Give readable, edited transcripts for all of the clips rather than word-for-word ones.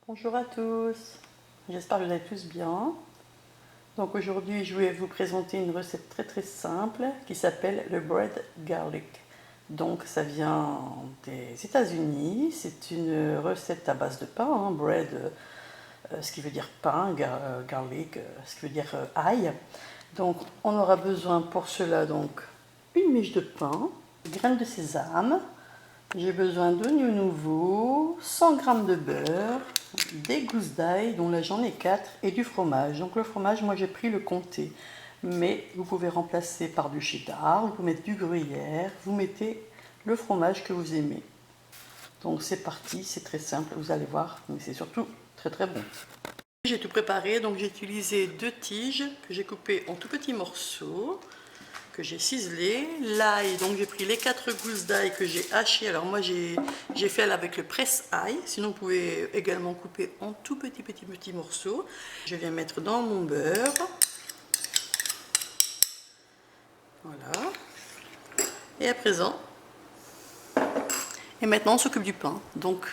Bonjour à tous, j'espère que vous allez tous bien. Donc aujourd'hui je vais vous présenter une recette très simple qui s'appelle le bread garlic. Donc ça vient des États-Unis, c'est une recette à base de pain, bread, ce qui veut dire pain, garlic, ce qui veut dire ail. Donc on aura besoin pour cela donc une miche de pain, graines de sésame, j'ai besoin d'oignons nouveaux, 100 g de beurre, des gousses d'ail, dont là j'en ai 4, et du fromage. Donc le fromage, moi j'ai pris le comté, mais vous pouvez remplacer par du cheddar, vous pouvez mettre du gruyère, vous mettez le fromage que vous aimez. Donc c'est parti, c'est très simple, vous allez voir, mais c'est surtout très bon. J'ai tout préparé, donc j'ai utilisé 2 tiges que j'ai coupées en tout petits morceaux, que j'ai ciselé, l'ail, donc j'ai pris les 4 gousses d'ail que j'ai hachées. Alors moi j'ai fait avec le presse-ail, sinon vous pouvez également couper en tout petits morceaux. Je viens mettre dans mon beurre, voilà, et à présent, et maintenant on s'occupe du pain. Donc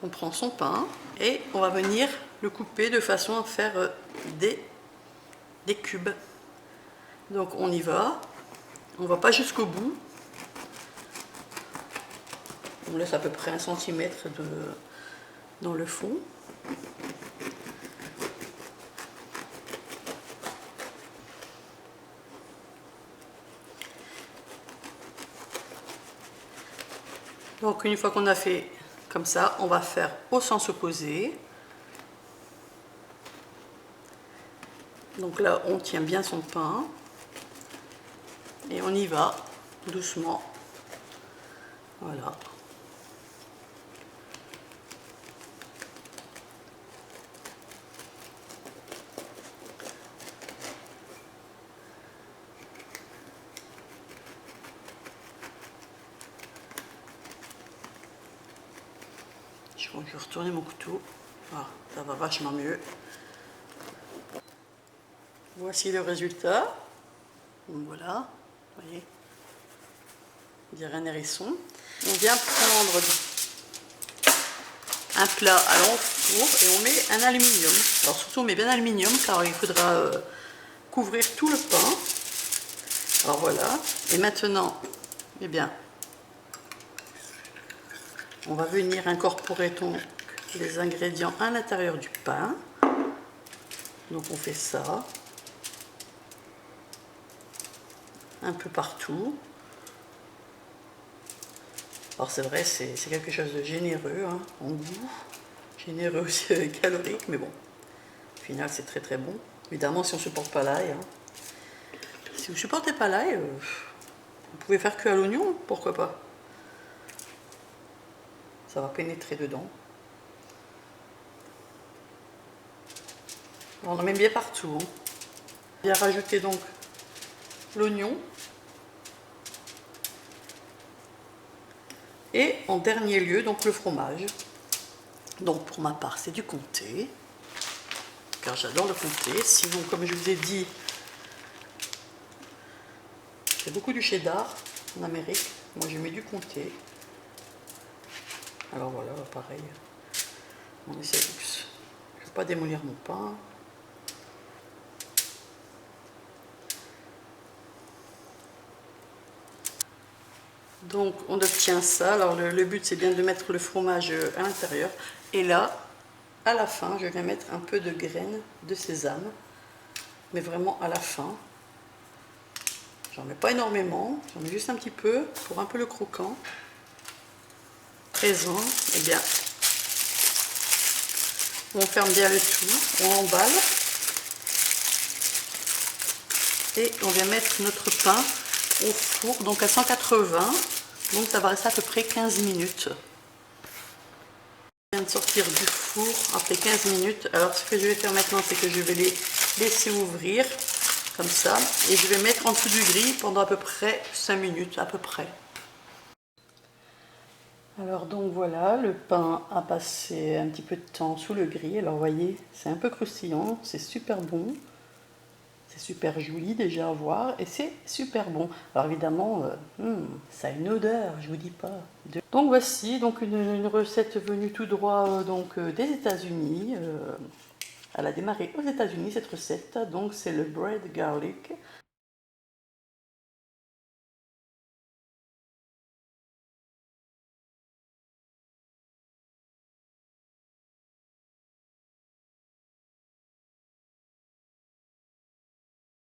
on prend son pain et on va venir le couper de façon à faire des cubes. Donc on y va, on va pas jusqu'au bout. On laisse à peu près 1 cm dans le fond. Donc une fois qu'on a fait comme ça, on va faire au sens opposé. Donc là, on tient bien son pain et on y va doucement. Voilà. Je vais retourner mon couteau. Ah, ça va vachement mieux. Voici le résultat. Donc voilà, vous voyez, on dirait un hérisson. On vient prendre un plat à l'enfour et on met un aluminium. Alors surtout on met bien aluminium car il faudra couvrir tout le pain. Alors voilà, et maintenant, eh bien, on va venir incorporer les ingrédients à l'intérieur du pain. Donc on fait ça un peu partout. Alors c'est vrai, c'est quelque chose de généreux hein, en goût, généreux aussi calorique, mais bon, au final c'est très bon. Évidemment si on ne supporte pas l'ail. Hein. Si vous ne supportez pas l'ail, vous pouvez faire que à l'oignon, pourquoi pas. Ça va pénétrer dedans. Alors, on en met bien partout. Hein. On vient rajouter donc l'oignon. Et en dernier lieu, donc le fromage. Donc pour ma part, c'est du comté, car j'adore le comté. Sinon, comme je vous ai dit, c'est beaucoup du cheddar en Amérique. Moi, je mets du comté. Alors voilà, pareil. On essaie tous. Je ne veux pas démolir mon pain. Donc on obtient ça. Alors le but c'est bien de mettre le fromage à l'intérieur. Et là, à la fin, je vais mettre un peu de graines de sésame. Mais vraiment à la fin. J'en mets pas énormément, j'en mets juste un petit peu pour un peu le croquant. Présent, eh bien, on ferme bien le tout, on emballe. Et on vient mettre notre pain au four, donc à 180. Donc ça va rester à peu près 15 minutes. Je viens de sortir du four après 15 minutes. Alors ce que je vais faire maintenant, c'est que je vais les laisser ouvrir comme ça. Et je vais mettre en dessous du grill pendant à peu près 5 minutes, à peu près. Alors donc voilà, le pain a passé un petit peu de temps sous le grill. Alors vous voyez, c'est un peu croustillant, c'est super bon. C'est C'est super joli déjà à voir et c'est super bon. Alors évidemment, ça a une odeur, je vous dis pas. Donc voici donc une recette venue tout droit des États-Unis. Elle a démarré aux États-Unis cette recette, donc c'est le bread garlic.